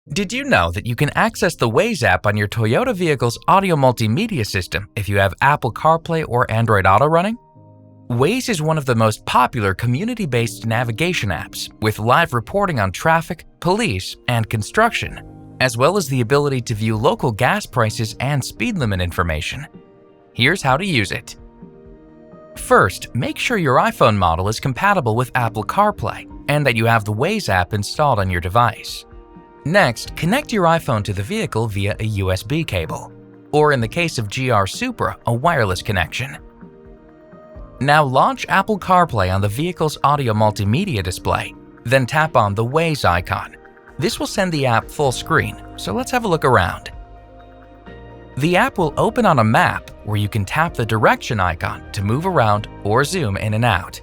Did you know that you can access the Waze app on your Toyota vehicle's audio multimedia system if you have Apple CarPlay or Android Auto running? Waze is one of the most popular community-based navigation apps, with live reporting on traffic, police, and construction, as well as the ability to view local gas prices and speed limit information. Here's how to use it. First, make sure your iPhone model is compatible with Apple CarPlay and that you have the Waze app installed on your device. Next, connect your iPhone to the vehicle via a USB cable, or in the case of GR Supra, a wireless connection. Now launch Apple CarPlay on the vehicle's audio multimedia display, then tap on the Waze icon. This will send the app full screen, so let's have a look around. The app will open on a map where you can tap the direction icon to move around or zoom in and out.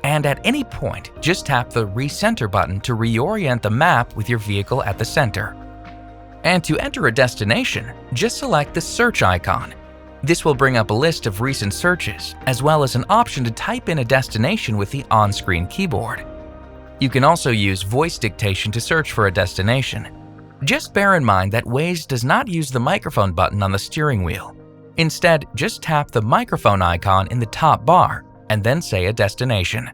And at any point, just tap the Recenter button to reorient the map with your vehicle at the center. And to enter a destination, just select the search icon. This will bring up a list of recent searches, as well as an option to type in a destination with the on-screen keyboard. You can also use voice dictation to search for a destination. Just bear in mind that Waze does not use the microphone button on the steering wheel. Instead, just tap the microphone icon in the top bar and then say a destination.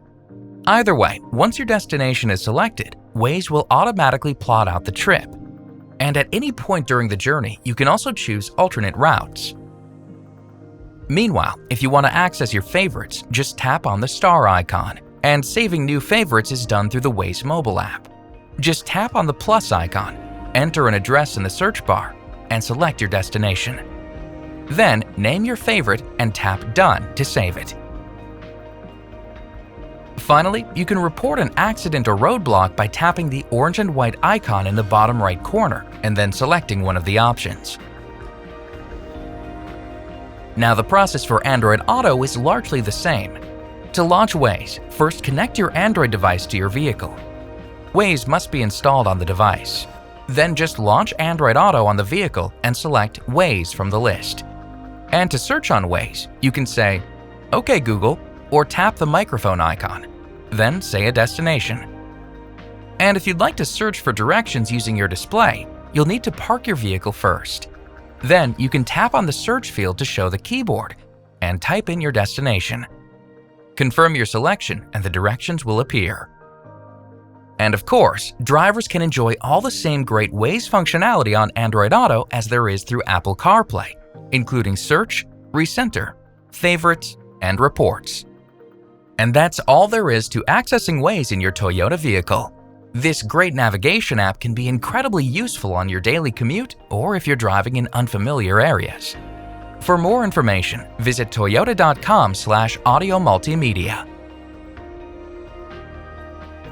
Either way, once your destination is selected, Waze will automatically plot out the trip. And at any point during the journey, you can also choose alternate routes. Meanwhile, if you want to access your favorites, just tap on the star icon, and saving new favorites is done through the Waze mobile app. Just tap on the plus icon, enter an address in the search bar, and select your destination. Then, name your favorite and tap Done to save it. Finally, you can report an accident or roadblock by tapping the orange and white icon in the bottom right corner and then selecting one of the options. Now the process for Android Auto is largely the same. To launch Waze, first connect your Android device to your vehicle. Waze must be installed on the device. Then just launch Android Auto on the vehicle and select Waze from the list. And to search on Waze, you can say, "OK Google," or tap the microphone icon. Then say a destination. And if you'd like to search for directions using your display, you'll need to park your vehicle first. Then you can tap on the search field to show the keyboard and type in your destination. Confirm your selection and the directions will appear. And of course, drivers can enjoy all the same great Waze functionality on Android Auto as there is through Apple CarPlay, including search, recenter, favorites, and reports. And that's all there is to accessing Waze in your Toyota vehicle. This great navigation app can be incredibly useful on your daily commute or if you're driving in unfamiliar areas. For more information, visit toyota.com/audio multimedia.